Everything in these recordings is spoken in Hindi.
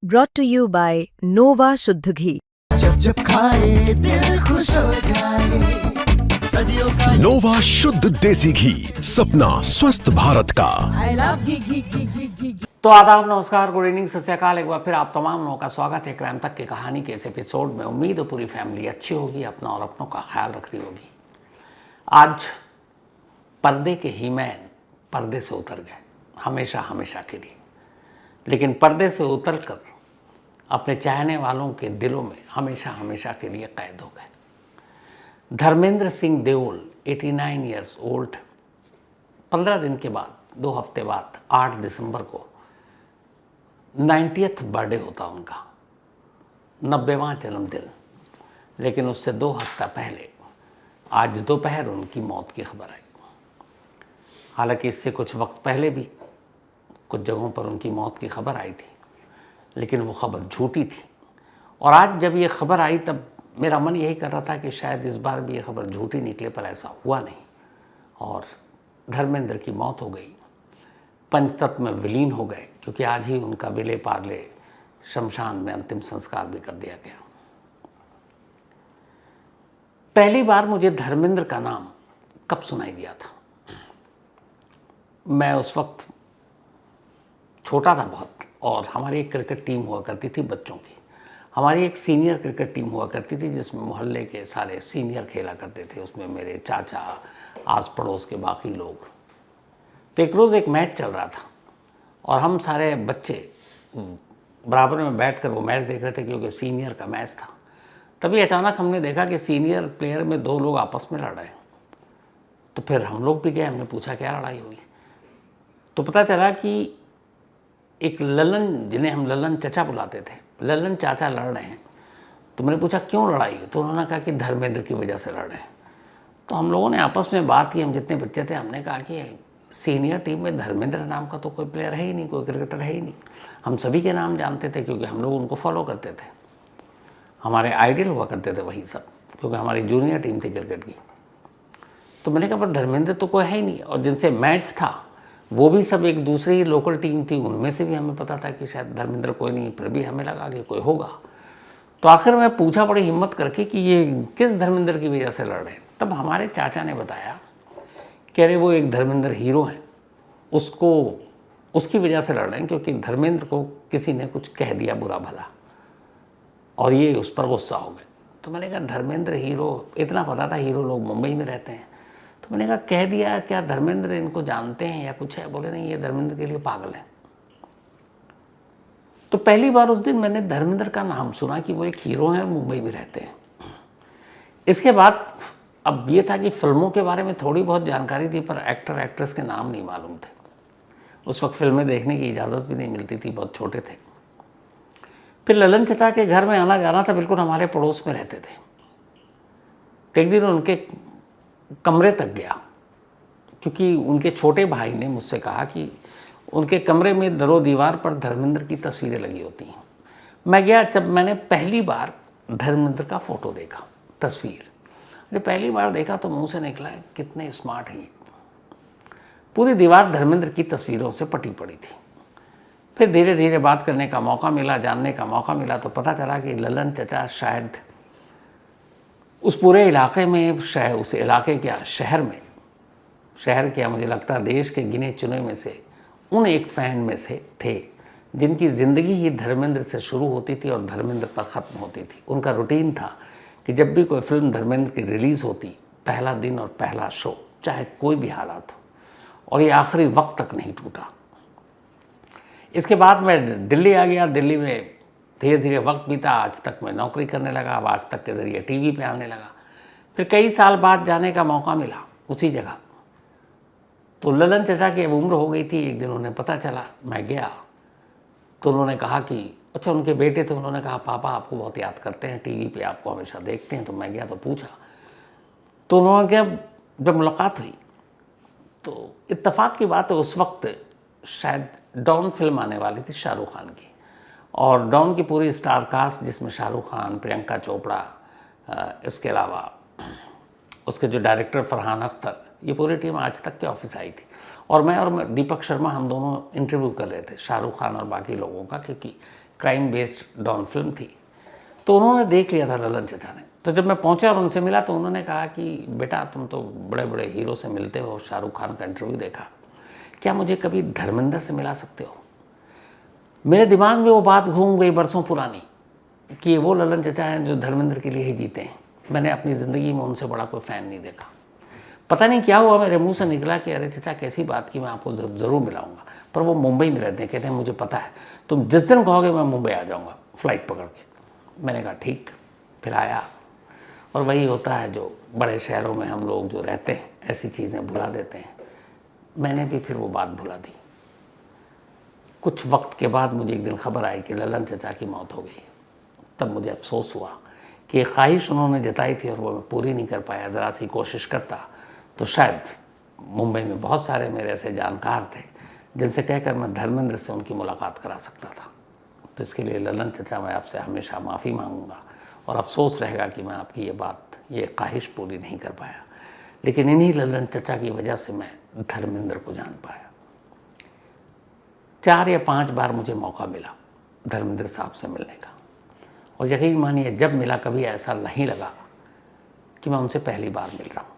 brought to you by Nova शुद्ध घी। जब जब खाए दिल खुश हो जाए, सदियों का नोवा शुद्ध देसी घी, सपना स्वस्थ भारत का। I love घी। तो आदाब, नमस्कार, गुड इवनिंग, सत श्री अकाल। एक बार फिर आप तमाम लोगों का स्वागत है क्राइम तक की कहानी के इस एपिसोड में। उम्मीद है पूरी फैमिली अच्छी होगी, अपना और अपनों का ख्याल रख रही होगी। आज पर्दे के हीमैन पर्दे से उतर गए, हमेशा हमेशा के लिए। लेकिन पर्दे से उतरकर अपने चाहने वालों के दिलों में हमेशा हमेशा के लिए कैद हो गए। धर्मेंद्र सिंह देओल 89 ईयर्स ओल्ड 15 दिन के बाद, 2 हफ्ते बाद 8 दिसंबर को 90th बर्थडे होता उनका, 90वां जन्मदिन। लेकिन उससे 2 हफ्ता पहले आज दोपहर उनकी मौत की खबर आई। हालांकि इससे कुछ वक्त पहले भी कुछ जगहों पर उनकी मौत की खबर आई थी, लेकिन वो खबर झूठी थी। और आज जब ये खबर आई तब मेरा मन यही कर रहा था कि शायद इस बार भी ये खबर झूठी निकले, पर ऐसा हुआ नहीं और धर्मेंद्र की मौत हो गई। पंचतत्व में विलीन हो गए, क्योंकि आज ही उनका विले पार्ले शमशान में अंतिम संस्कार भी कर दिया गया। पहली बार मुझे धर्मेंद्र का नाम कब सुनाई दिया था? मैं उस वक्त छोटा था बहुत, और हमारी एक क्रिकेट टीम हुआ करती थी बच्चों की। हमारी एक सीनियर क्रिकेट टीम हुआ करती थी जिसमें मोहल्ले के सारे सीनियर खेला करते थे। उसमें मेरे चाचा, आस पड़ोस के बाकी लोग। तो एक रोज़ एक मैच चल रहा था और हम सारे बच्चे बराबर में बैठकर वो मैच देख रहे थे, क्योंकि सीनियर का मैच था। तभी अचानक हमने देखा कि सीनियर प्लेयर में 2 लोग आपस में लड़ रहे हैं। तो फिर हम लोग भी गए, हमने पूछा क्या लड़ाई हुई। तो पता चला कि एक ललन, जिन्हें हम ललन चचा बुलाते थे, ललन चाचा लड़ रहे हैं। तो मैंने पूछा क्यों लड़ाई हुई? तो उन्होंने कहा कि धर्मेंद्र की वजह से लड़ रहे हैं। तो हम लोगों ने आपस में बात की, हम जितने बच्चे थे, हमने कहा कि सीनियर टीम में धर्मेंद्र नाम का तो कोई प्लेयर है ही नहीं, कोई क्रिकेटर है ही नहीं। हम सभी के नाम जानते थे, क्योंकि हम लोग उनको फॉलो करते थे, हमारे आइडियल हुआ करते थे वही सब, क्योंकि हमारी जूनियर टीम थी क्रिकेट की। तो मैंने कहा पर धर्मेंद्र तो कोई है ही नहीं, और जिनसे मैच था वो भी सब एक दूसरी ही लोकल टीम थी, उनमें से भी हमें पता था कि शायद धर्मेंद्र कोई नहीं, फिर भी हमें लगा कि कोई होगा। तो आखिर मैं पूछा बड़ी हिम्मत करके कि ये किस धर्मेंद्र की वजह से लड़ रहे हैं। तब हमारे चाचा ने बताया कि अरे वो एक धर्मेंद्र हीरो हैं, उसको उसकी वजह से लड़ रहे हैं, क्योंकि धर्मेंद्र को किसी ने कुछ कह दिया बुरा भला और ये उस पर गुस्सा हो गए। तो मैंने कहा धर्मेंद्र हीरो, इतना पता था हीरो लोग मुंबई में रहते हैं। तो मैंने कहा कह दिया, क्या धर्मेंद्र इनको जानते हैं या कुछ है? बोले नहीं, ये धर्मेंद्र के लिए पागल है। तो पहली बार उस दिन मैंने धर्मेंद्र का नाम सुना कि वो एक हीरो हैं, मुंबई में रहते हैं। इसके बाद अब ये था कि फिल्मों के बारे में थोड़ी बहुत जानकारी थी, पर एक्टर एक्ट्रेस के नाम नहीं मालूम थे। उस वक्त फिल्में देखने की इजाज़त भी नहीं मिलती थी, बहुत छोटे थे। फिर ललन चचा के घर में आना जाना था, बिल्कुल हमारे पड़ोस में रहते थे। तो एक दिन उनके कमरे तक गया, क्योंकि उनके छोटे भाई ने मुझसे कहा कि उनके कमरे में दरो दीवार पर धर्मेंद्र की तस्वीरें लगी होती हैं। मैं गया, जब मैंने पहली बार धर्मेंद्र का फ़ोटो देखा, तस्वीर जब पहली बार देखा तो मुंह से निकला कितने स्मार्ट हैं। पूरी दीवार धर्मेंद्र की तस्वीरों से पटी पड़ी थी। फिर धीरे धीरे बात करने का मौका मिला, जानने का मौका मिला, तो पता चला कि ललन चचा शायद उस पूरे इलाके में, शायद उस इलाके क्या शहर में, शहर क्या मुझे लगता है देश के गिने चुने में से उन एक फ़ैन में से थे, जिनकी ज़िंदगी ही धर्मेंद्र से शुरू होती थी और धर्मेंद्र पर ख़त्म होती थी। उनका रूटीन था कि जब भी कोई फिल्म धर्मेंद्र की रिलीज़ होती, पहला दिन और पहला शो, चाहे कोई भी हालात हो, और ये आखिरी वक्त तक नहीं टूटा। इसके बाद मैं दिल्ली आ गया। दिल्ली में धीरे धीरे वक्त बीता, आज तक मैं नौकरी करने लगा, अब आज तक के ज़रिए टीवी पे आने लगा। फिर कई साल बाद जाने का मौका मिला उसी जगह। तो ललन चचा की अब उम्र हो गई थी। एक दिन उन्हें पता चला, मैं गया तो उन्होंने कहा कि अच्छा, उनके बेटे थे, उन्होंने कहा पापा आपको बहुत याद करते हैं, टीवी पे आपको हमेशा देखते हैं। तो मैं गया तो पूछा, तो उन्होंने क्या, जब मुलाकात हुई तो इत्तेफाक की बात है, उस वक्त शायद डॉन फिल्म आने वाली थी शाहरुख खान की, और डॉन की पूरी स्टार कास्ट, जिसमें शाहरुख खान, प्रियंका चोपड़ा, इसके अलावा उसके जो डायरेक्टर फरहान अख्तर, ये पूरी टीम आज तक के ऑफिस आई थी। और मैं दीपक शर्मा, हम दोनों इंटरव्यू कर रहे थे शाहरुख खान और बाकी लोगों का, क्योंकि क्राइम बेस्ड डॉन फिल्म थी। तो उन्होंने देख लिया था ललन चचा ने। तो जब मैं पहुंचा और उनसे मिला तो उन्होंने कहा कि बेटा तुम तो बड़े बड़े हीरो से मिलते हो, शाहरुख खान का इंटरव्यू देखा, क्या मुझे कभी धर्मेंद्र से मिला सकते हो? मेरे दिमाग में वो बात घूम गई बरसों पुरानी कि वो ललन चचा हैं जो धर्मेंद्र के लिए ही जीते हैं। मैंने अपनी ज़िंदगी में उनसे बड़ा कोई फ़ैन नहीं देखा। पता नहीं क्या हुआ, मेरे मुंह से निकला कि अरे चचा कैसी बात की, मैं आपको ज़रूर मिलाऊंगा। पर वो मुंबई में रहते हैं, कहते हैं मुझे पता है, तुम जिस दिन कहोगे मैं मुंबई आ जाऊँगा फ़्लाइट पकड़ के। मैंने कहा ठीक। फिर आया और वही होता है जो बड़े शहरों में हम लोग जो रहते हैं ऐसी चीज़ें भुला देते हैं। मैंने भी फिर वो बात भुला दी। कुछ वक्त के बाद मुझे एक दिन खबर आई कि ललन चचा की मौत हो गई। तब मुझे अफसोस हुआ कि एक ख्वाहिश उन्होंने जताई थी और वो मैं पूरी नहीं कर पाया। ज़रा सी कोशिश करता तो शायद मुंबई में बहुत सारे मेरे ऐसे जानकार थे जिनसे कहकर मैं धर्मेंद्र से उनकी मुलाकात करा सकता था। तो इसके लिए ललन चचा मैं आपसे हमेशा माफ़ी मांगूंगा और अफसोस रहेगा कि मैं आपकी ये ख्वाहिश पूरी नहीं कर पाया। लेकिन इन्हीं ललन चचा की वजह से मैं धर्मेंद्र को जान पाया। 4 या 5 बार मुझे मौका मिला धर्मेंद्र साहब से मिलने का, और यकीन मानिए जब मिला कभी ऐसा नहीं लगा कि मैं उनसे पहली बार मिल रहा हूँ।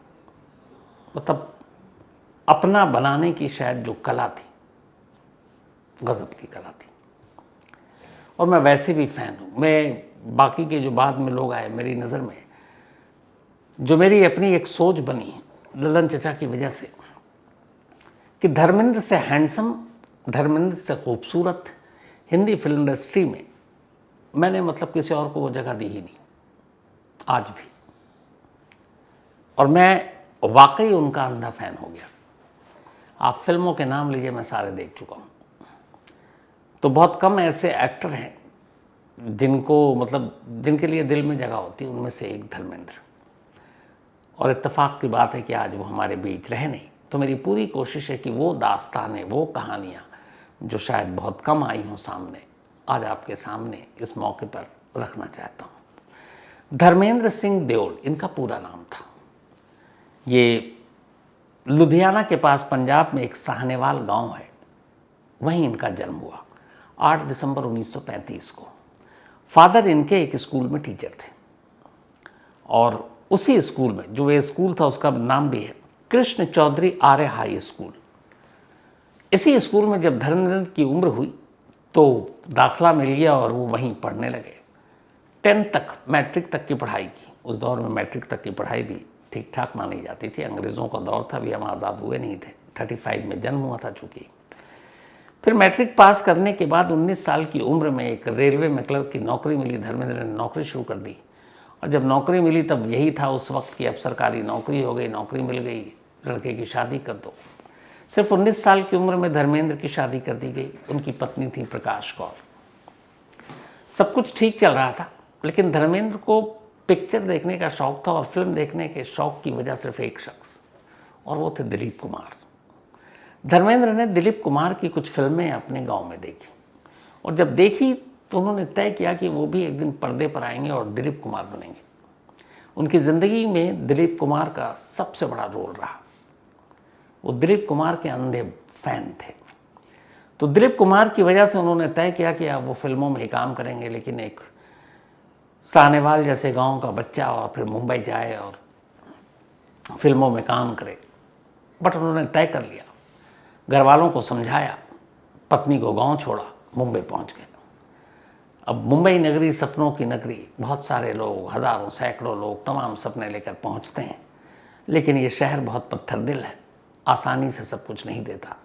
मतलब अपना बनाने की शायद जो कला थी, गज़ब की कला थी। और मैं वैसे भी फ़ैन हूँ। मैं बाकी के जो बाद में लोग आए, मेरी नज़र में जो मेरी अपनी एक सोच बनी ललन चचा की वजह से कि धर्मेंद्र से हैंडसम, धर्मेंद्र से खूबसूरत हिंदी फिल्म इंडस्ट्री में मैंने मतलब किसी और को वो जगह दी ही नहीं आज भी। और मैं वाकई उनका अंधा फ़ैन हो गया। आप फिल्मों के नाम लीजिए, मैं सारे देख चुका हूँ। तो बहुत कम ऐसे एक्टर हैं जिनको मतलब जिनके लिए दिल में जगह होती है, उनमें से एक धर्मेंद्र। और इत्तेफाक की बात है कि आज वो हमारे बीच रहे नहीं। तो मेरी पूरी कोशिश है कि वो दास्तानें, वो कहानियाँ जो शायद बहुत कम आई हों सामने, आज आपके सामने इस मौके पर रखना चाहता हूँ। धर्मेंद्र सिंह देओल इनका पूरा नाम था। ये लुधियाना के पास पंजाब में एक साहनेवाल गांव है, वहीं इनका जन्म हुआ 8 दिसंबर 1935 को। फादर इनके एक स्कूल में टीचर थे और उसी स्कूल में जो वे स्कूल था उसका नाम भी है कृष्ण चौधरी आर्य हाई स्कूल। इसी स्कूल में जब धर्मेंद्र की उम्र हुई तो दाखला मिल गया और वो वहीं पढ़ने लगे। 10 तक, मैट्रिक तक की पढ़ाई की। उस दौर में मैट्रिक तक की पढ़ाई भी ठीक ठाक मानी जाती थी। अंग्रेज़ों का दौर था, अभी हम आज़ाद हुए नहीं थे। 35 में जन्म हुआ था चूँकि। फिर मैट्रिक पास करने के बाद 19 साल की उम्र में एक रेलवे में क्लर्क की नौकरी मिली। धर्मेंद्र ने नौकरी शुरू कर दी और जब नौकरी मिली तब यही था उस वक्त की अब सरकारी नौकरी हो गई, नौकरी मिल गई, लड़के की शादी कर दो। सिर्फ 19 साल की उम्र में धर्मेंद्र की शादी कर दी गई। उनकी पत्नी थी प्रकाश कौर। सब कुछ ठीक चल रहा था, लेकिन धर्मेंद्र को पिक्चर देखने का शौक था और फिल्म देखने के शौक की वजह सिर्फ एक शख्स, और वो थे दिलीप कुमार। धर्मेंद्र ने दिलीप कुमार की कुछ फिल्में अपने गांव में देखी और जब देखी तो उन्होंने तय किया कि वो भी एक दिन पर्दे पर आएंगे और दिलीप कुमार बनेंगे। उनकी ज़िंदगी में दिलीप कुमार का सबसे बड़ा रोल रहा। वो दिलीप कुमार के अंधे फैन थे। तो दिलीप कुमार की वजह से उन्होंने तय किया कि अब वो फिल्मों में ही काम करेंगे, लेकिन एक सानेवाल जैसे गांव का बच्चा और फिर मुंबई जाए और फिल्मों में काम करे। बट उन्होंने तय कर लिया, घर वालों को समझाया, पत्नी को गांव छोड़ा, मुंबई पहुंच गए। अब मुंबई नगरी सपनों की नगरी, बहुत सारे लोग, हज़ारों सैकड़ों लोग तमाम सपने लेकर पहुंचते हैं, लेकिन ये शहर बहुत पत्थर दिल है, आसानी से सब कुछ नहीं देता।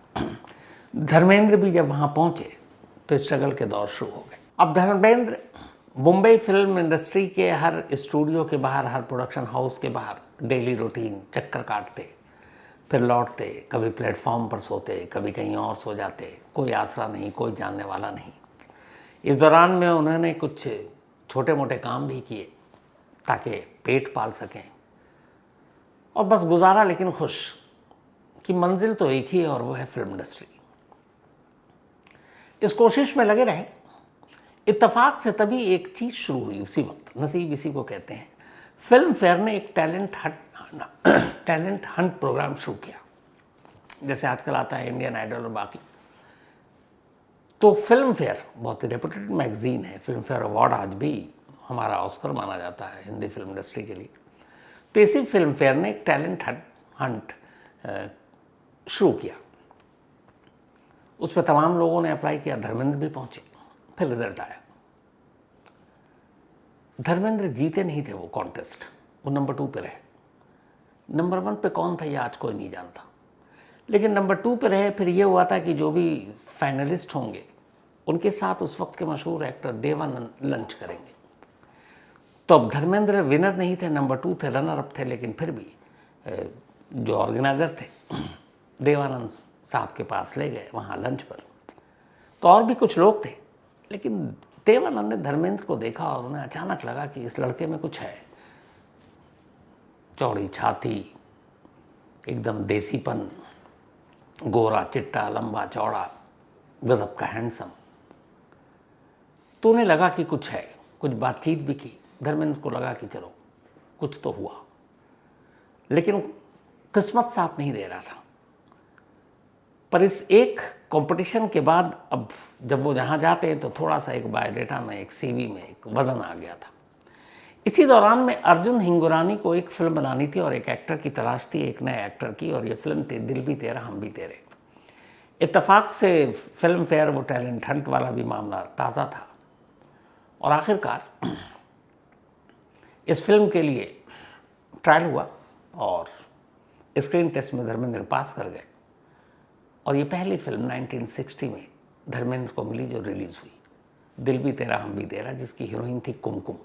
धर्मेंद्र भी जब वहाँ पहुँचे तो स्ट्रगल के दौर शुरू हो गए। अब धर्मेंद्र मुंबई फिल्म इंडस्ट्री के हर स्टूडियो के बाहर, हर प्रोडक्शन हाउस के बाहर डेली रूटीन चक्कर काटते, फिर लौटते, कभी प्लेटफॉर्म पर सोते, कभी कहीं और सो जाते। कोई आसरा नहीं, कोई जानने वाला नहीं। इस दौरान में उन्होंने कुछ छोटे मोटे काम भी किए ताकि पेट पाल सकें और बस गुजारा, लेकिन खुश कि मंजिल तो एक ही है और वो है फिल्म इंडस्ट्री। इस कोशिश में लगे रहे। इत्तेफाक से तभी एक चीज़ शुरू हुई उसी वक्त, नसीब इसी को कहते हैं। फिल्म फेयर ने एक टैलेंट हंट प्रोग्राम शुरू किया, जैसे आजकल आता है इंडियन आइडल और बाकी। तो फिल्म फेयर बहुत ही रेपुटेड मैगजीन है, फिल्म फेयर अवार्ड आज भी हमारा ऑस्कर माना जाता है हिंदी फिल्म इंडस्ट्री के लिए। तो इसी फिल्म फेयर ने एक टैलेंट हंट शुरू किया। उस पर तमाम लोगों ने अप्लाई किया, धर्मेंद्र भी पहुंचे। फिर रिजल्ट आया, धर्मेंद्र जीते नहीं थे वो कॉन्टेस्ट, वो नंबर 2 पे रहे। नंबर 1 पे कौन था ये आज कोई नहीं जानता, लेकिन नंबर 2 पे रहे। फिर ये हुआ था कि जो भी फाइनलिस्ट होंगे उनके साथ उस वक्त के मशहूर एक्टर देवानंद लंच करेंगे। तो अब धर्मेंद्र विनर नहीं थे, नंबर 2 थे, रनर अप थे, लेकिन फिर भी जो ऑर्गेनाइजर थे देवानंद साहब के पास ले गए वहाँ लंच पर। तो और भी कुछ लोग थे, लेकिन देवानंद ने धर्मेंद्र को देखा और उन्हें अचानक लगा कि इस लड़के में कुछ है। चौड़ी छाती, एकदम देसीपन, गोरा चिट्टा, लंबा चौड़ा, गजब का हैंडसम। तो उन्हें लगा कि कुछ है, कुछ बातचीत भी की। धर्मेंद्र को लगा कि चलो कुछ तो हुआ, लेकिन किस्मत साथ नहीं दे रहा था। पर इस एक कंपटीशन के बाद अब जब वो जहाँ जाते हैं तो थोड़ा सा एक बायोडेटा में, एक सीवी में एक वजन आ गया था। इसी दौरान में अर्जुन हिंगुरानी को एक फिल्म बनानी थी और एक एक्टर की तलाश थी, एक नए एक्टर की, और ये फिल्म थी दिल भी तेरा हम भी तेरे। इत्तेफाक से फिल्म फेयर वो टैलेंट हंट वाला भी मामला ताज़ा था और आखिरकार इस फिल्म के लिए ट्रायल हुआ और स्क्रीन टेस्ट में धर्मेंद्र पास कर गए। और ये पहली फिल्म 1960 में धर्मेंद्र को मिली जो रिलीज़ हुई, दिल भी तेरा हम भी तेरा, जिसकी हीरोइन थी कुमकुम।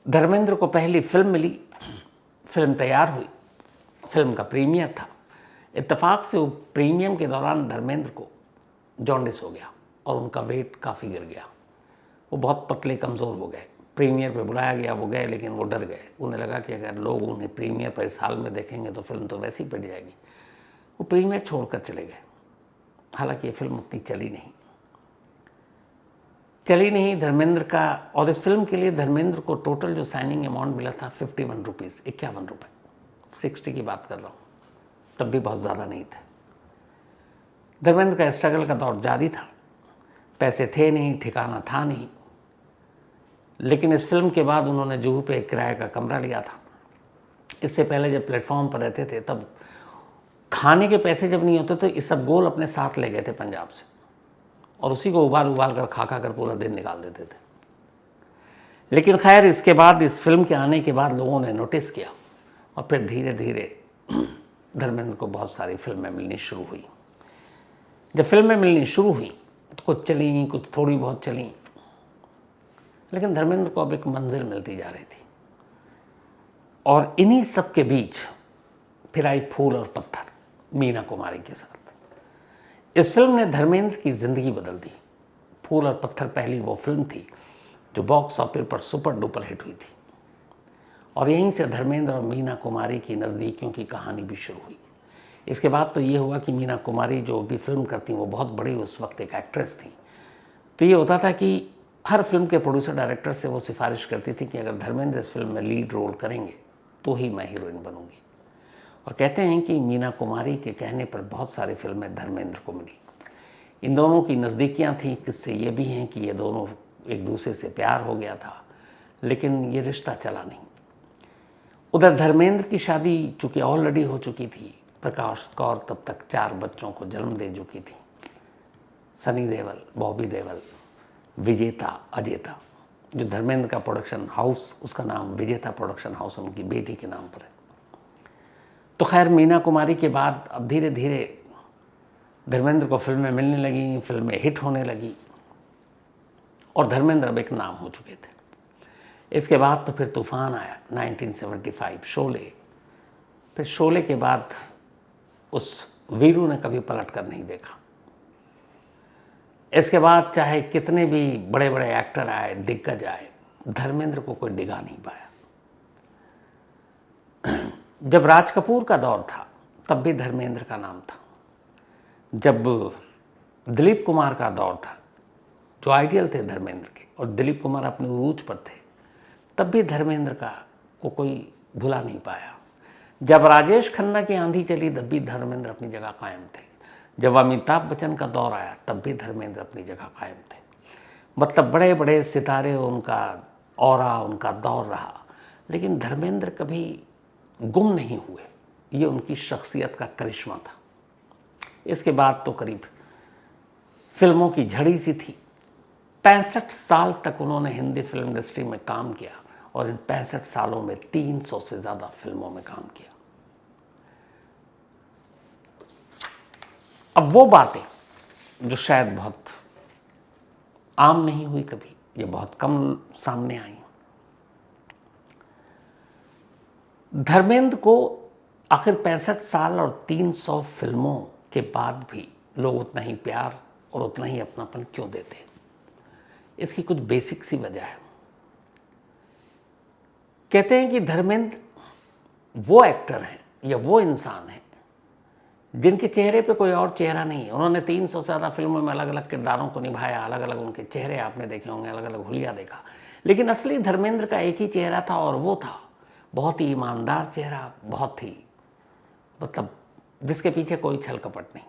धर्मेंद्र को पहली फिल्म मिली, फिल्म तैयार हुई, फिल्म का प्रीमियर था। इत्तेफाक से वो प्रीमियम के दौरान धर्मेंद्र को जॉन्डिस हो गया और उनका वेट काफ़ी गिर गया। वो बहुत पतले कमज़ोर हो गए। प्रीमियर पे बुलाया गया, वो गए, लेकिन वो डर गए। उन्हें लगा कि अगर लोग उन्हें प्रीमियर पर इस हाल में देखेंगे तो फिल्म तो वैसे ही पिट जाएगी। वो प्रीमियर छोड़कर चले गए। हालांकि ये फिल्म उतनी चली नहीं धर्मेंद्र का। और इस फिल्म के लिए धर्मेंद्र को टोटल जो साइनिंग अमाउंट मिला था 51 रुपीज़, 51 रुपये, 60 की बात कर रहा हूँ, तब भी बहुत ज़्यादा नहीं थे। धर्मेंद्र का स्ट्रगल का दौर जारी था, पैसे थे नहीं, ठिकाना था नहीं। लेकिन इस फिल्म के बाद उन्होंने जुहू पे एक किराए का कमरा लिया था। इससे पहले जब प्लेटफॉर्म पर रहते थे तब खाने के पैसे जब नहीं होते तो इसबगोल अपने साथ ले गए थे पंजाब से, और उसी को उबाल कर खा कर पूरा दिन निकाल देते थे। लेकिन खैर, इसके बाद इस फिल्म के आने के बाद लोगों ने नोटिस किया और फिर धीरे धीरे धर्मेंद्र को बहुत सारी फिल्में मिलनी शुरू हुई। जब फिल्में मिलनी शुरू हुई तो कुछ चली, कुछ थोड़ी बहुत चली, लेकिन धर्मेंद्र को अब एक मंजिल मिलती जा रही थी। और इन्हीं सब के बीच फिर आई फूल और पत्थर मीना कुमारी के साथ। इस फिल्म ने धर्मेंद्र की ज़िंदगी बदल दी। फूल और पत्थर पहली वो फिल्म थी जो बॉक्स ऑफिस पर सुपर डुपर हिट हुई थी, और यहीं से धर्मेंद्र और मीना कुमारी की नज़दीकियों की कहानी भी शुरू हुई। इसके बाद तो ये हुआ कि मीना कुमारी जो भी फिल्म करती वो बहुत बड़ी उस वक्त एक एक्ट्रेस थी। तो ये होता था कि हर फिल्म के प्रोड्यूसर डायरेक्टर से वो सिफारिश करती थी कि अगर धर्मेंद्र इस फिल्म में लीड रोल करेंगे तो ही मैं हीरोइन बनूंगी। और कहते हैं कि मीना कुमारी के कहने पर बहुत सारी फिल्में धर्मेंद्र को मिली। इन दोनों की नज़दीकियाँ थीं। किस्से ये भी हैं कि ये दोनों एक दूसरे से प्यार हो गया था, लेकिन ये रिश्ता चला नहीं। उधर धर्मेंद्र की शादी चूँकि ऑलरेडी हो चुकी थी, प्रकाश कौर तब तक 4 बच्चों को जन्म दे चुकी थी। सनी देओल, बॉबी देओल, विजेता, अजेता। जो धर्मेंद्र का प्रोडक्शन हाउस, उसका नाम विजेता प्रोडक्शन हाउस उनकी बेटी के नाम पर है। तो खैर, मीना कुमारी के बाद अब धीरे धीरे धर्मेंद्र को फिल्में मिलने लगी, फिल्में हिट होने लगी, और धर्मेंद्र अब एक नाम हो चुके थे। इसके बाद तो फिर तूफान आया 1975, शोले। फिर शोले के बाद उस वीरू ने कभी पलट कर नहीं देखा। इसके बाद चाहे कितने भी बड़े बड़े एक्टर आए, दिग्गज आए, धर्मेंद्र को कोई डिगा नहीं पाया। जब राज कपूर का दौर था तब भी धर्मेंद्र का नाम था। जब दिलीप कुमार का दौर था, जो आइडियल थे धर्मेंद्र के, और दिलीप कुमार अपने उरूज पर थे, तब भी धर्मेंद्र को कोई भुला नहीं पाया। जब राजेश खन्ना की आंधी चली तब भी धर्मेंद्र अपनी जगह कायम थे। जब अमिताभ बच्चन का दौर आया तब भी धर्मेंद्र अपनी जगह कायम थे। मतलब बड़े बड़े सितारे, उनका ऑरा, उनका दौर रहा, लेकिन धर्मेंद्र कभी गुम नहीं हुए। ये उनकी शख्सियत का करिश्मा था। इसके बाद तो करीब फिल्मों की झड़ी सी थी। 65 साल तक उन्होंने हिंदी फिल्म इंडस्ट्री में काम किया और इन 65 सालों में 300 से ज़्यादा फिल्मों में काम किया। अब वो बातें जो शायद बहुत आम नहीं हुई कभी, ये बहुत कम सामने आई। धर्मेंद्र को आखिर 65 साल और 300 फिल्मों के बाद भी लोग उतना ही प्यार और उतना ही अपनापन क्यों देते? इसकी कुछ बेसिक सी वजह है। कहते हैं कि धर्मेंद्र वो एक्टर हैं या वो इंसान हैं जिनके चेहरे पे कोई और चेहरा नहीं है। उन्होंने 300 से ज़्यादा फिल्मों में अलग अलग किरदारों को निभाया, अलग अलग उनके चेहरे आपने देखे होंगे, अलग अलग हुलिया देखा, लेकिन असली धर्मेंद्र का एक ही चेहरा था और वो था बहुत ही ईमानदार चेहरा, बहुत ही मतलब जिसके पीछे कोई छल कपट नहीं।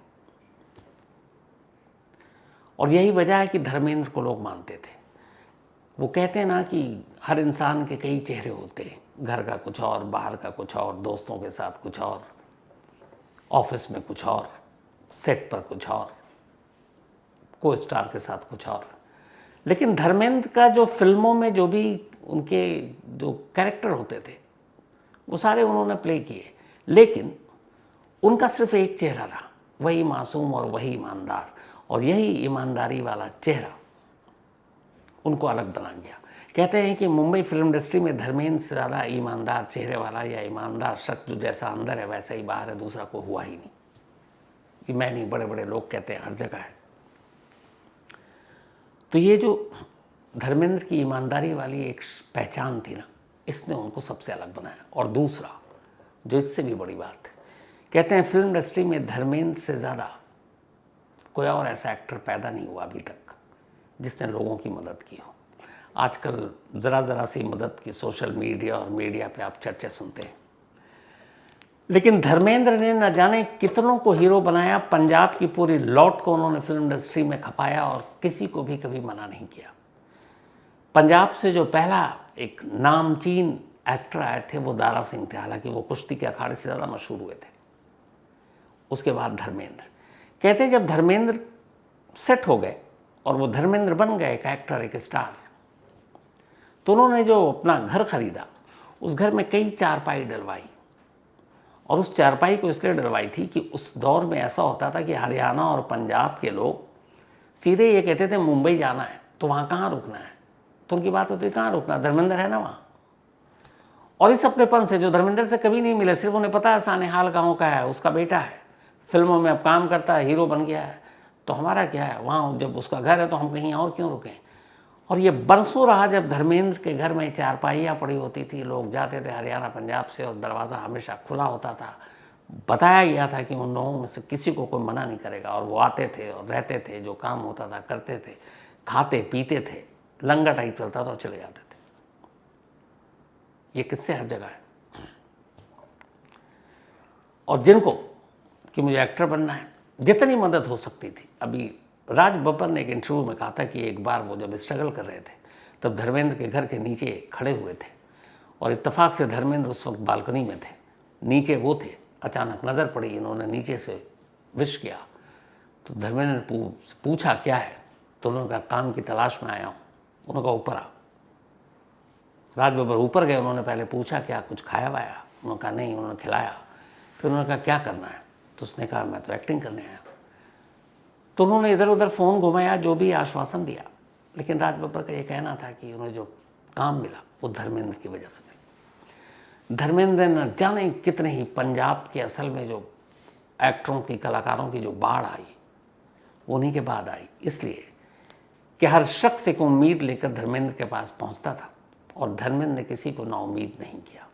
और यही वजह है कि धर्मेंद्र को लोग मानते थे। वो कहते हैं ना कि हर इंसान के कई चेहरे होते हैं, घर का कुछ और, बाहर का कुछ और, दोस्तों के साथ कुछ और, ऑफिस में कुछ और, सेट पर कुछ और, को स्टार के साथ कुछ और। लेकिन धर्मेंद्र का जो फिल्मों में जो भी उनके जो कैरेक्टर होते थे वो सारे उन्होंने प्ले किए, लेकिन उनका सिर्फ एक चेहरा रहा, वही मासूम और वही ईमानदार। और यही ईमानदारी वाला चेहरा उनको अलग बना गया। कहते हैं कि मुंबई फिल्म इंडस्ट्री में धर्मेंद्र से ज़्यादा ईमानदार चेहरे वाला या ईमानदार शख्स जो जैसा अंदर है वैसा ही बाहर है, दूसरा को हुआ ही नहीं। कि मैं नहीं, बड़े बड़े लोग कहते हैं, हर जगह है। तो ये जो धर्मेंद्र की ईमानदारी वाली एक पहचान थी ना, इसने उनको सबसे अलग बनाया। और दूसरा जो इससे भी बड़ी बात है, कहते हैं फिल्म इंडस्ट्री में धर्मेंद्र से ज़्यादा कोई और ऐसा एक्टर पैदा नहीं हुआ अभी तक जिसने लोगों की मदद की हो। आजकल ज़रा सी मदद की सोशल मीडिया और मीडिया पे आप चर्चा सुनते हैं, लेकिन धर्मेंद्र ने न जाने कितनों को हीरो बनाया। पंजाब की पूरी लौट को उन्होंने फिल्म इंडस्ट्री में खपाया और किसी को भी कभी मना नहीं किया। पंजाब से जो पहला एक नामचीन एक्टर आए थे वो दारा सिंह थे, हालांकि वो कुश्ती के अखाड़े से ज़्यादा मशहूर हुए थे। उसके बाद धर्मेंद्र। कहते हैं जब धर्मेंद्र सेट हो गए और वो धर्मेंद्र बन गए एक एक्टर, एक स्टार, तो उन्होंने जो अपना घर खरीदा उस घर में कई चारपाई डलवाई। और उस चारपाई को इसलिए डलवाई थी कि उस दौर में ऐसा होता था कि हरियाणा और पंजाब के लोग सीधे ये कहते थे मुंबई जाना है तो वहाँ कहाँ रुकना है, तो उनकी बात होती कहाँ रुकना, धर्मेंद्र है ना वहाँ। और इस अपनेपन से जो धर्मेंद्र से कभी नहीं मिले, सिर्फ उन्हें पता है सानेहाल गाँव का है, उसका बेटा है, फिल्मों में अब काम करता है, हीरो बन गया है, तो हमारा क्या है वहाँ, जब उसका घर है तो हम कहीं और क्यों रुकें। और ये बरसों रहा जब धर्मेंद्र के घर में चारपाइयाँ पड़ी होती थी, लोग जाते थे हरियाणा पंजाब से और दरवाज़ा हमेशा खुला होता था। बताया गया था कि उन लोगों में से किसी को कोई मना नहीं करेगा, और वो आते थे और रहते थे, जो काम होता था करते थे, खाते पीते थे, लंगर टाइप चलता था और चले जाते थे। ये किससे हर जगह है। और जिनको कि मुझे एक्टर बनना है, जितनी मदद हो सकती थी। अभी राज बब्बर ने एक इंटरव्यू में कहा था कि एक बार वो जब स्ट्रगल कर रहे थे तब धर्मेंद्र के घर के नीचे खड़े हुए थे और इत्तेफाक से धर्मेंद्र उस वक्त बालकनी में थे, नीचे वो थे, अचानक नज़र पड़ी, इन्होंने नीचे से विश किया तो धर्मेंद्र ने पूछा क्या है, तो उन्होंने कहा काम की तलाश में आया हूँ। उन्होंने कहा ऊपर आ। राज बब्बर ऊपर गए, उन्होंने पहले पूछा क्या कुछ खाया वाया, उन्होंने कहा नहीं, उन्होंने खिलाया। फिर उन्होंने कहा क्या करना है, तो उसने कहा मैं तो एक्टिंग करने आया। तो उन्होंने इधर उधर फ़ोन घुमाया, जो भी आश्वासन दिया, लेकिन राज बब्बर का ये कहना था कि उन्हें जो काम मिला वो धर्मेंद्र की वजह से मिला। धर्मेंद्र न जाने कितने ही पंजाब के असल में जो एक्टरों की, कलाकारों की जो बाढ़ आई उन्हीं के बाद आई, इसलिए कि हर शख्स एक उम्मीद लेकर धर्मेंद्र के पास पहुंचता था और धर्मेंद्र ने किसी को नाउम्मीद नहीं किया।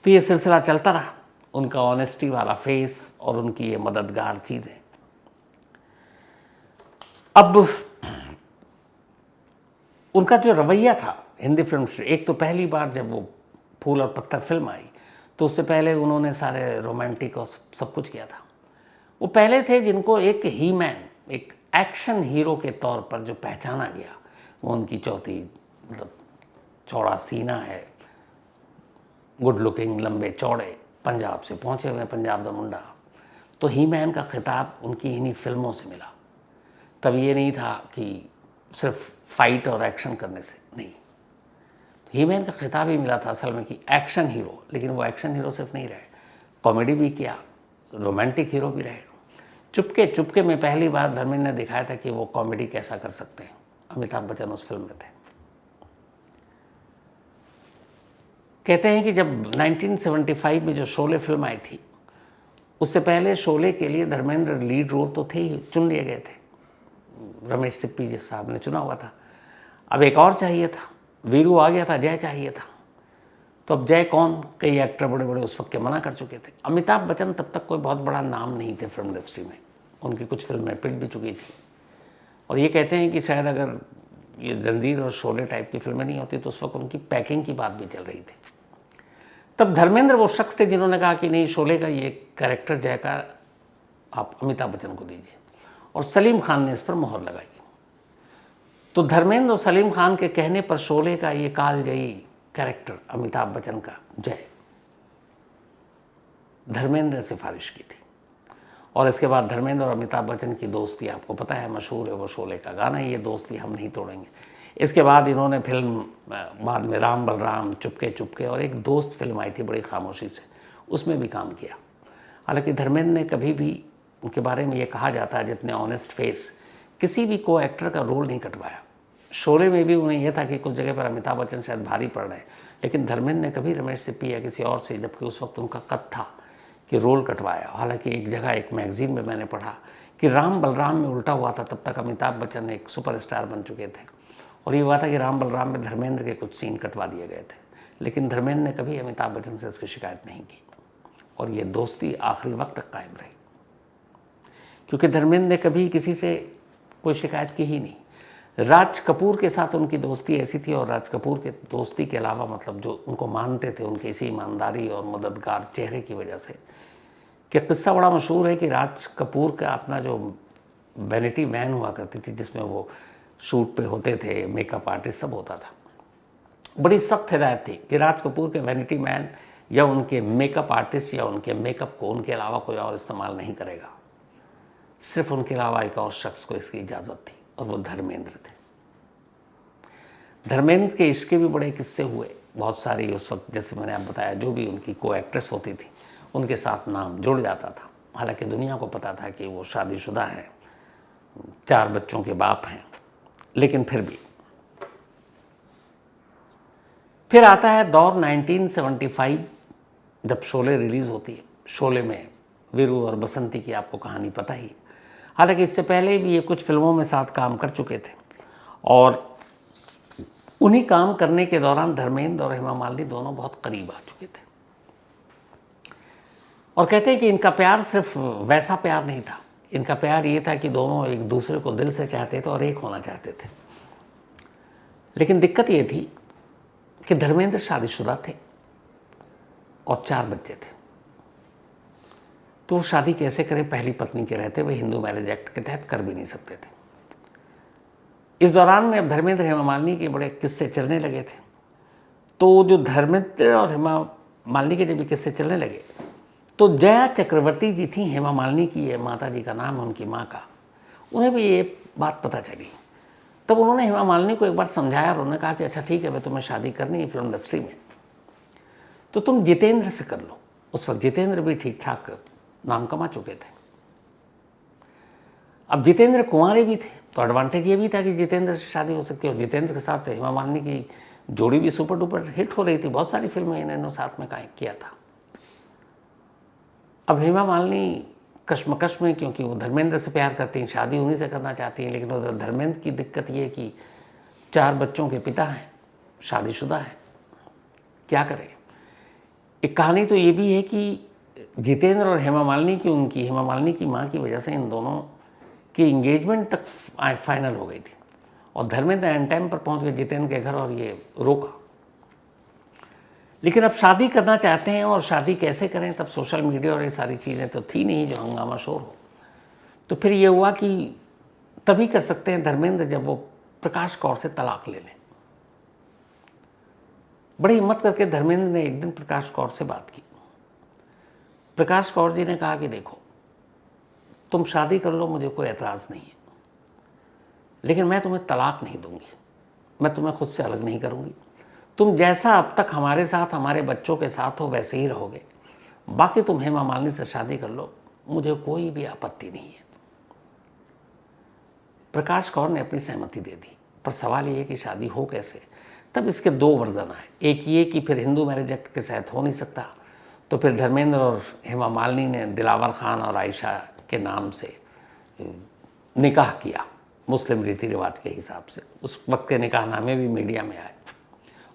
तो ये सिलसिला चलता रहा, उनका ऑनेस्टी वाला फेस और उनकी ये मददगार चीज़ें। अब उनका जो रवैया था हिंदी फिल्म से, एक तो पहली बार जब वो फूल और पत्थर फिल्म आई तो उससे पहले उन्होंने सारे रोमांटिक और सब कुछ किया था। वो पहले थे जिनको एक ही मैन, एक एक्शन हीरो के तौर पर जो पहचाना गया, वो उनकी चौथी मतलब चौड़ा सीना है, गुड लुकिंग, लंबे चौड़े, पंजाब से पहुंचे हुए, पंजाब दा मुंडा। तो ही मैन का खिताब उनकी इन्हीं फिल्मों से मिला। तब ये नहीं था कि सिर्फ फाइट और एक्शन करने से, नहीं, ही मैन का खिताब ही मिला था असल में कि एक्शन हीरो। लेकिन वो एक्शन हीरो सिर्फ नहीं रहे, कॉमेडी भी किया, रोमांटिक हीरो भी रहे। चुपके चुपके में पहली बार धर्मेंद्र ने दिखाया था कि वो कॉमेडी कैसा कर सकते हैं। अमिताभ बच्चन उस फिल्म में थे। कहते हैं कि जब 1975 में जो शोले फिल्म आई थी, उससे पहले शोले के लिए धर्मेंद्र लीड रोल तो थे ही, चुन लिए गए थे, रमेश सिप्पी जी साहब ने चुना हुआ था। अब एक और चाहिए था, वीरू आ गया था, जय चाहिए था। तो अब जय कौन, कई एक्टर बड़े बड़े उस वक्त के मना कर चुके थे। अमिताभ बच्चन तब तक कोई बहुत बड़ा नाम नहीं थे फिल्म इंडस्ट्री में, उनकी कुछ फिल्में पिट भी चुकी थी। और ये कहते हैं कि शायद अगर ये जंजीर और शोले टाइप की फिल्में नहीं होती तो उस वक्त उनकी पैकिंग की बात भी चल रही थी। तब धर्मेंद्र वो शख्स थे जिन्होंने कहा कि नहीं, शोले का ये कैरेक्टर जय का आप अमिताभ बच्चन को दीजिए, और सलीम खान ने इस पर मोहर लगाई। तो धर्मेंद्र और सलीम खान के कहने पर शोले का ये कालजयी कैरेक्टर अमिताभ बच्चन का जय धर्मेंद्र ने सिफारिश की थी। और इसके बाद धर्मेंद्र और अमिताभ बच्चन की दोस्ती आपको पता है, मशहूर है, वो शोले का गाना, ये दोस्ती हम नहीं तोड़ेंगे। इसके बाद इन्होंने फिल्म बाद में राम बलराम, चुपके चुपके और एक दोस्त फिल्म आई थी बड़ी खामोशी से, उसमें भी काम किया। हालांकि धर्मेंद्र ने कभी भी उनके बारे में ये कहा जाता है जितने ऑनेस्ट फेस, किसी भी को एक्टर का रोल नहीं कटवाया। शोले में भी उन्हें यह था कि कुछ जगह पर अमिताभ बच्चन शायद भारी पड़ रहे हैं, लेकिन धर्मेंद्र ने कभी रमेश सिप्पी या किसी और से, जबकि उस वक्त उनका कद था, कि रोल कटवाया। हालांकि एक जगह एक मैगजीन में मैंने पढ़ा कि राम बलराम में उल्टा हुआ था, तब तक अमिताभ बच्चन एक सुपरस्टार बन चुके थे, और ये हुआ था कि राम बलराम में धर्मेंद्र के कुछ सीन कटवा दिए गए थे। लेकिन धर्मेंद्र ने कभी अमिताभ बच्चन से इसकी शिकायत नहीं की, और ये दोस्ती आखिरी वक्त तक कायम रही, क्योंकि धर्मेंद्र ने कभी किसी से कोई शिकायत की ही नहीं। राज कपूर के साथ उनकी दोस्ती ऐसी थी, और राज कपूर के दोस्ती के अलावा मतलब जो उनको मानते थे उनकी इसी ईमानदारी और मददगार चेहरे की वजह से, कि किस्सा बड़ा मशहूर है कि राज कपूर का अपना जो वैनिटी वैन हुआ करती थी, जिसमें वो शूट पे होते थे, मेकअप आर्टिस्ट सब होता था, बड़ी सख्त हिदायत थी कि राज कपूर के वैनिटी मैन या उनके मेकअप आर्टिस्ट या उनके मेकअप को उनके अलावा कोई और इस्तेमाल नहीं करेगा। सिर्फ उनके अलावा एक और शख्स को इसकी इजाज़त थी, और वो धर्मेंद्र थे। धर्मेंद्र के इश्क के भी बड़े किस्से हुए, बहुत सारी उस वक्त, जैसे मैंने आप बताया, जो भी उनकी को एक्ट्रेस होती थी उनके साथ नाम जुड़ जाता था। हालांकि दुनिया को पता था कि वो शादीशुदा हैं, 4 बच्चों के बाप हैं, लेकिन फिर भी। फिर आता है दौर 1975, जब शोले रिलीज होती है। शोले में वीरू और बसंती की आपको कहानी पता ही। हालांकि इससे पहले भी ये कुछ फिल्मों में साथ काम कर चुके थे, और उन्हीं काम करने के दौरान धर्मेंद्र और हेमा मालिनी दोनों बहुत करीब आ चुके थे। और कहते हैं कि इनका प्यार सिर्फ वैसा प्यार नहीं था, इनका प्यार ये था कि दोनों एक दूसरे को दिल से चाहते थे और एक होना चाहते थे। लेकिन दिक्कत ये थी कि धर्मेंद्र शादीशुदा थे और 4 बच्चे थे, तो वो शादी कैसे करें, पहली पत्नी के रहते हुए, हिंदू मैरिज एक्ट के तहत कर भी नहीं सकते थे। इस दौरान में अब धर्मेंद्र हेमा मालिनी के बड़े किस्से चलने लगे थे। तो जो धर्मेंद्र और हेमा मालिनी के जब भी किस्से चलने लगे, तो जया चक्रवर्ती जी थी हेमा मालिनी की, ये माता जी का नाम है उनकी माँ का, उन्हें भी ये बात पता चली। तब उन्होंने हेमा मालिनी को एक बार समझाया, और उन्होंने कहा कि अच्छा ठीक है, मैं तुम्हें शादी करनी है फिल्म इंडस्ट्री में, तो तुम जितेंद्र से कर लो। उस वक्त जितेंद्र भी ठीक ठाक नाम कमा चुके थे। अब जितेंद्र कुंवारे भी थे, तो एडवांटेज ये भी था कि जितेंद्र से शादी हो सकती है, और जितेंद्र के साथ हेमा मालिनी की जोड़ी भी सुपर डुपर हिट हो रही थी, बहुत सारी फिल्में इन्होंने साथ में किया था। अब हेमा मालिनी कश्मकश में, क्योंकि वो धर्मेंद्र से प्यार करती हैं, शादी उन्हीं से करना चाहती हैं, लेकिन उधर धर्मेंद्र की दिक्कत ये कि 4 बच्चों के पिता हैं, शादीशुदा हैं, क्या करें। एक कहानी तो ये भी है कि जितेंद्र और हेमा मालिनी की माँ की वजह से इन दोनों की इंगेजमेंट तक फाइनल हो गई थी, और धर्मेंद्र एंड टाइम पर पहुंच गए जितेंद्र के घर और ये रोका। लेकिन अब शादी करना चाहते हैं, और शादी कैसे करें, तब सोशल मीडिया और ये सारी चीज़ें तो थी नहीं जो हंगामा शोर हो। तो फिर ये हुआ कि तभी कर सकते हैं धर्मेंद्र जब वो प्रकाश कौर से तलाक ले लें। बड़ी हिम्मत करके धर्मेंद्र ने एक दिन प्रकाश कौर से बात की। प्रकाश कौर जी ने कहा कि देखो, तुम शादी कर लो, मुझे कोई ऐतराज़ नहीं है, लेकिन मैं तुम्हें तलाक नहीं दूंगी, मैं तुम्हें खुद से अलग नहीं करूंगी। तुम जैसा अब तक हमारे साथ, हमारे बच्चों के साथ हो, वैसे ही रहोगे। बाकी तुम हेमा मालिनी से शादी कर लो, मुझे कोई भी आपत्ति नहीं है। प्रकाश कौर ने अपनी सहमति दे दी, पर सवाल ये कि शादी हो कैसे। तब इसके दो वर्जन आए। एक ये कि फिर हिंदू मैरिज एक्ट के तहत हो नहीं सकता, तो फिर धर्मेंद्र और हेमा मालिनी ने दिलावर खान और आयशा के नाम से निकाह किया, मुस्लिम रीति रिवाज के हिसाब से। उस वक्त के निकाहनामे भी मीडिया में आए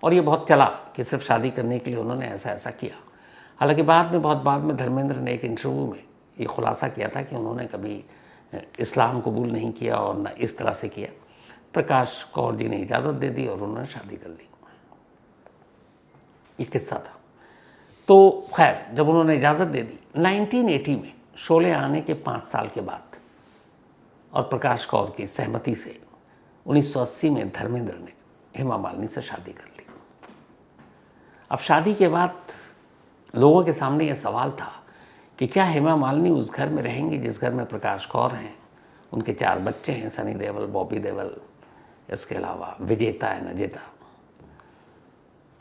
और ये बहुत चला कि सिर्फ शादी करने के लिए उन्होंने ऐसा ऐसा किया। हालांकि बहुत बाद में धर्मेंद्र ने एक इंटरव्यू में ये खुलासा किया था कि उन्होंने कभी इस्लाम कबूल नहीं किया और न इस तरह से किया। प्रकाश कौर जी ने इजाज़त दे दी और उन्होंने शादी कर ली। ये किस्सा था। तो खैर, जब उन्होंने इजाज़त दे दी 1980 में, शोले आने के 5 साल के बाद और प्रकाश कौर की सहमति से 1980 में धर्मेंद्र ने हेमा मालिनी से शादी कर ली। अब शादी के बाद लोगों के सामने यह सवाल था कि क्या हेमा मालिनी उस घर में रहेंगी जिस घर में प्रकाश कौर हैं, उनके 4 बच्चे हैं, सनी देओल, बॉबी देओल, इसके अलावा विजेता है, नजेता।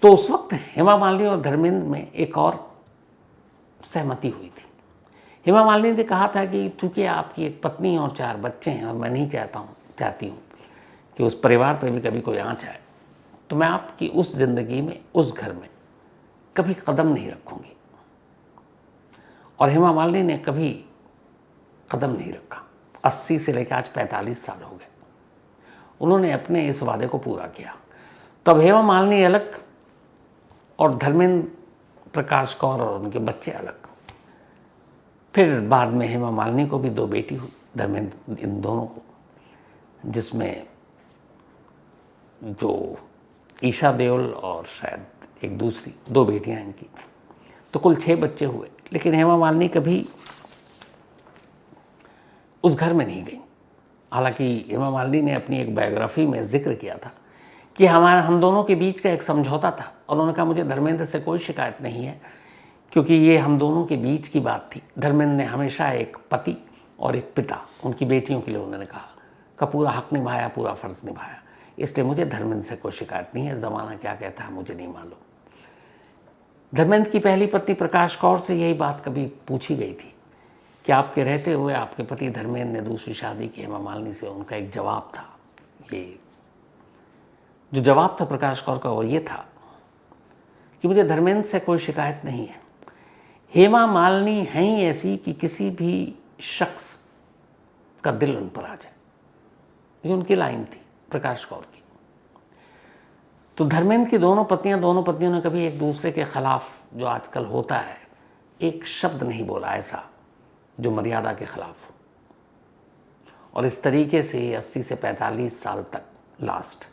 तो उस वक्त हेमा मालिनी और धर्मेंद्र में एक और सहमति हुई थी। हेमा मालिनी ने कहा था कि चूंकि आपकी एक पत्नी और 4 बच्चे हैं और मैं नहीं चाहती हूँ कि उस परिवार पर भी कभी कोई आँच आए, तो मैं आपकी उस जिंदगी में, उस घर में कभी कदम नहीं रखूंगी। और हेमा मालिनी ने कभी कदम नहीं रखा। 80 से लेकर आज 45 साल हो गए, उन्होंने अपने इस वादे को पूरा किया। तब हेमा मालिनी अलग और धर्मेंद्र, प्रकाश कौर और उनके बच्चे अलग। फिर बाद में हेमा मालिनी को भी 2 बेटी हुई, धर्मेंद्र इन दोनों को, जिसमें जो ईशा देओल और शायद एक दूसरी 2 बेटियां इनकी, तो कुल 6 बच्चे हुए। लेकिन हेमा मालिनी कभी उस घर में नहीं गई। हालांकि हेमा मालिनी ने अपनी एक बायोग्राफी में जिक्र किया था कि हम दोनों के बीच का एक समझौता था, और उन्होंने कहा मुझे धर्मेंद्र से कोई शिकायत नहीं है, क्योंकि ये हम दोनों के बीच की बात थी। धर्मेंद्र ने हमेशा एक पति और एक पिता, उनकी बेटियों के लिए उन्होंने कहा का पूरा हक निभाया, पूरा फ़र्ज़ निभाया, इसलिए मुझे धर्मेंद्र से कोई शिकायत नहीं है। ज़माना क्या कहता है मुझे नहीं मालूम। धर्मेंद्र की पहली पत्नी प्रकाश कौर से यही बात कभी पूछी गई थी कि आपके रहते हुए आपके पति धर्मेंद्र ने दूसरी शादी की हेमा मालिनी से। उनका एक जवाब था, ये जो जवाब था प्रकाश कौर का, वो ये था कि मुझे धर्मेंद्र से कोई शिकायत नहीं है। हेमा मालिनी हैं ही ऐसी कि किसी भी शख्स का दिल उन पर आ जाए। ये उनकी लाइन थी प्रकाश कौर की। तो धर्मेंद्र की दोनों पत्नियों ने कभी एक दूसरे के खिलाफ, जो आजकल होता है, एक शब्द नहीं बोला ऐसा जो मर्यादा के खिलाफ हो। और इस तरीके से 80 से 45 साल तक लास्ट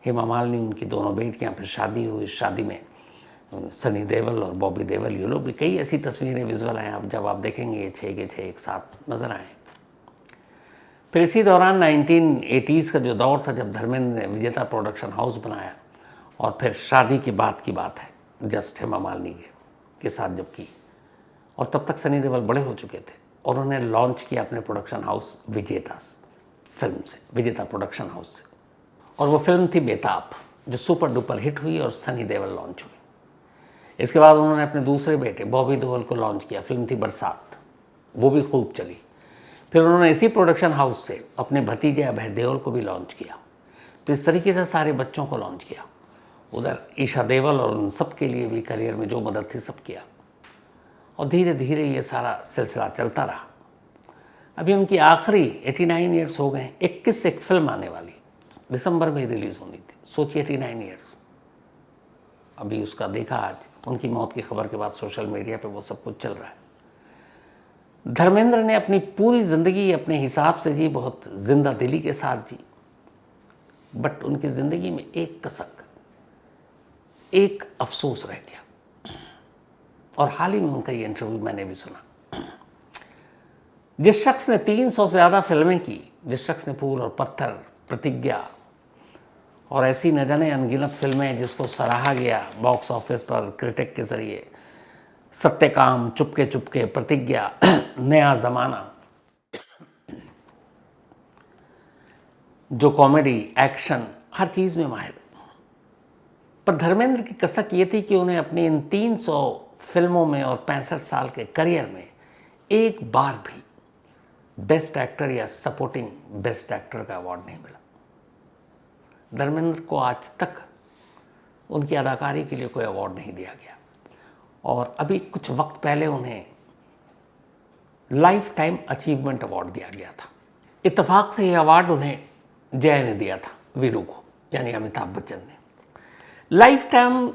हेमा मालिनी, उनकी 2 बेटियां, फिर शादी हुई। शादी में सनी देओल और बॉबी देओल, ये लोग भी, कई ऐसी तस्वीरें विजुअल हैं, अब जब आप देखेंगे ये 6 के 6 एक साथ नजर आए। फिर इसी दौरान 1980s का जो दौर था, जब धर्मेंद्र ने विजेता प्रोडक्शन हाउस बनाया, और फिर शादी के बाद की बात है, जस्ट हेमा मालिनी के साथ जब की, और तब तक सनी देओल बड़े हो चुके थे, और उन्होंने लॉन्च किया अपने प्रोडक्शन हाउस विजेता फिल्म से, विजेता प्रोडक्शन हाउस से। और वो फिल्म थी बेताब, जो सुपर डुपर हिट हुई और सनी देओल लॉन्च हुई। इसके बाद उन्होंने अपने दूसरे बेटे बॉबी देओल को लॉन्च किया, फिल्म थी बरसात, वो भी खूब चली। फिर उन्होंने इसी प्रोडक्शन हाउस से अपने भतीजे अभय देओल को भी लॉन्च किया। तो इस तरीके से सारे बच्चों को लॉन्च किया। उधर ईशा देओल और उन सब के लिए भी करियर में जो मदद थी सब किया, और धीरे धीरे ये सारा सिलसिला चलता रहा। अभी उनकी आखिरी 89 ईयर्स हो गए। 21 से एक फिल्म आने वाली, दिसंबर में रिलीज होनी थी। सोचिए 89 ईयर्स। अभी उसका देखा, आज उनकी मौत की खबर के बाद सोशल मीडिया पे वो सब कुछ चल रहा है। धर्मेंद्र ने अपनी पूरी जिंदगी अपने हिसाब से जी, बहुत जिंदा दिली के साथ जी, बट उनकी जिंदगी में एक कसक, एक अफसोस रह गया। और हाल ही में उनका ये इंटरव्यू मैंने भी सुना। जिस शख्स ने 300 से ज़्यादा फिल्में की, जिस शख्स ने फूल और पत्थर, प्रतिज्ञा और ऐसी न जाने अनगिनत फिल्में जिसको सराहा गया बॉक्स ऑफिस पर क्रिटिक के जरिए, सत्यकाम, चुपके चुपके, प्रतिज्ञा, नया ज़माना, जो कॉमेडी, एक्शन, हर चीज़ में माहिर। पर धर्मेंद्र की कसक ये थी कि उन्हें अपनी इन 300 फिल्मों में और 65 साल के करियर में एक बार भी बेस्ट एक्टर या सपोर्टिंग बेस्ट एक्टर का अवार्ड नहीं मिला। धर्मेंद्र को आज तक उनकी अदाकारी के लिए कोई अवार्ड नहीं दिया गया और अभी कुछ वक्त पहले उन्हें लाइफ टाइम अचीवमेंट अवार्ड दिया गया था। इत्तेफाक से यह अवार्ड उन्हें जय ने दिया था, वीरू को, यानी अमिताभ बच्चन ने। लाइफ टाइम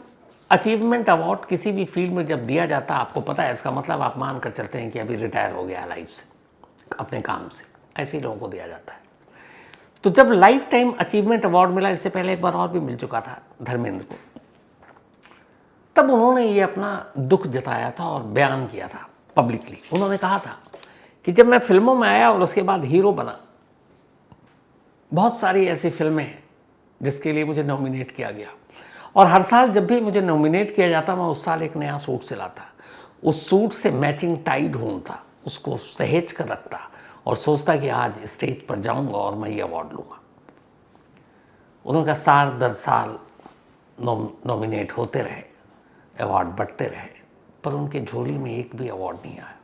अचीवमेंट अवार्ड किसी भी फील्ड में जब दिया जाता, आपको पता है इसका मतलब आप मान कर चलते हैं कि अभी रिटायर हो गया लाइफ से, अपने काम से, ऐसे लोगों को दिया जाता है। तो जब लाइफ टाइम अचीवमेंट अवार्ड मिला, इससे पहले एक बार और भी मिल चुका था धर्मेंद्र को, तब उन्होंने ये अपना दुख जताया था और बयान किया था पब्लिकली। उन्होंने कहा था कि जब मैं फिल्मों में आया और उसके बाद हीरो बना, बहुत सारी ऐसी फिल्में हैं जिसके लिए मुझे नॉमिनेट किया गया और हर साल जब भी मुझे नॉमिनेट किया जाता, मैं उस साल एक नया सूट सिलाता, उस सूट से मैचिंग टाई ढूंढता, उसको सहेज कर रखता और सोचता कि आज स्टेज पर जाऊंगा और मैं ये अवार्ड लूँगा। उनका साल दर साल नॉमिनेट होते रहे, अवार्ड बढ़ते रहे, पर उनके झोली में एक भी अवार्ड नहीं आया।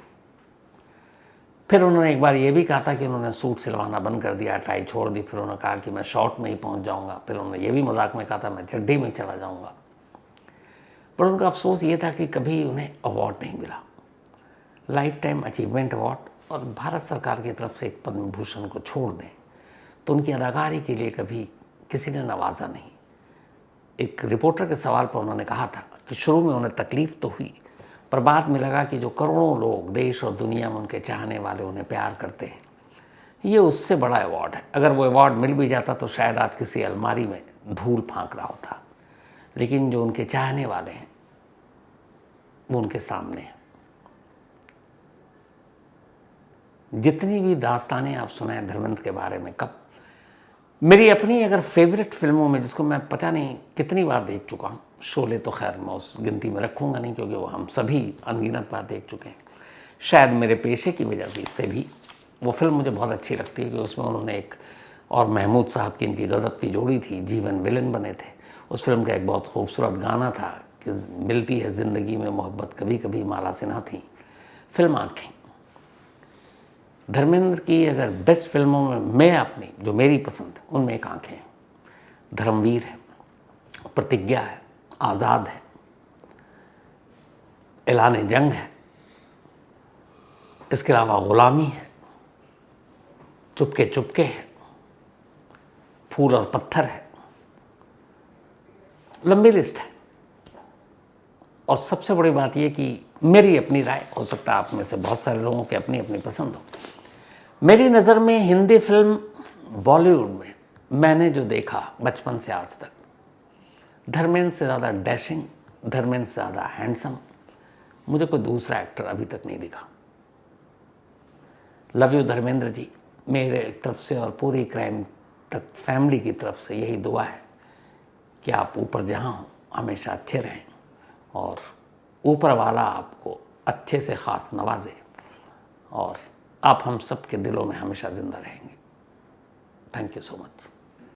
फिर उन्होंने एक बार ये भी कहा था कि उन्होंने सूट सिलवाना बंद कर दिया, टाई छोड़ दी। फिर उन्होंने कहा कि मैं शॉर्ट में ही पहुंच जाऊंगा। फिर उन्होंने ये भी मजाक में कहा था मैं चड्डी में चला जाऊंगा। पर उनका अफसोस ये था कि कभी उन्हें अवार्ड नहीं मिला, लाइफ टाइम अचीवमेंट अवार्ड। और भारत सरकार की तरफ से एक पद्म भूषण को छोड़ दें तो उनकी अदाकारी के लिए कभी किसी ने नवाजा नहीं। एक रिपोर्टर के सवाल पर उन्होंने कहा था कि शुरू में उन्हें तकलीफ तो हुई, पर बाद में लगा कि जो करोड़ों लोग देश और दुनिया में उनके चाहने वाले उन्हें प्यार करते हैं, ये उससे बड़ा अवार्ड है। अगर वो अवार्ड मिल भी जाता तो शायद आज किसी अलमारी में धूल फांक रहा होता, लेकिन जो उनके चाहने वाले हैं वो उनके सामने हैं। जितनी भी दास्तानें आप सुनाए धर्मेंद्र के बारे में, कब मेरी अपनी अगर फेवरेट फिल्मों में, जिसको मैं पता नहीं कितनी बार देख चुका हूँ, शोले तो खैर मैं उस गिनती में रखूँगा नहीं क्योंकि वो हम सभी अनगिनत बार देख चुके हैं। शायद मेरे पेशे की वजह से भी वो फिल्म मुझे बहुत अच्छी लगती है कि उसमें उन्होंने एक और महमूद साहब की इनकी गज़ब की जोड़ी थी, जीवन विलन बने थे। उस फिल्म का एक बहुत खूबसूरत गाना था कि मिलती है ज़िंदगी में मोहब्बत कभी कभी, माला सिन्हा थी। फिल्म आँखें, धर्मेंद्र की अगर बेस्ट फिल्मों में मैं अपनी जो मेरी पसंद है उनमें एक आँखें है, धर्मवीर है, प्रतिज्ञा है, आज़ाद है, ऐलान जंग है, इसके अलावा गुलामी है, चुपके चुपके है, फूल और पत्थर है, लंबी लिस्ट है। और सबसे बड़ी बात यह कि मेरी अपनी राय, हो सकता है आप में से बहुत सारे लोगों की अपनी अपनी पसंद हो, मेरी नज़र में हिंदी फिल्म बॉलीवुड में मैंने जो देखा बचपन से आज तक, धर्मेंद्र से ज़्यादा डैशिंग, धर्मेंद्र से ज़्यादा हैंडसम मुझे कोई दूसरा एक्टर अभी तक नहीं दिखा। लव यू धर्मेंद्र जी, मेरे तरफ से और पूरी क्राइम तक फैमिली की तरफ से यही दुआ है कि आप ऊपर जहाँ हो हमेशा अच्छे रहें और ऊपर वाला आपको अच्छे से ख़ास नवाजे और आप हम सब के दिलों में हमेशा ज़िंदा रहेंगे। Thank you so much.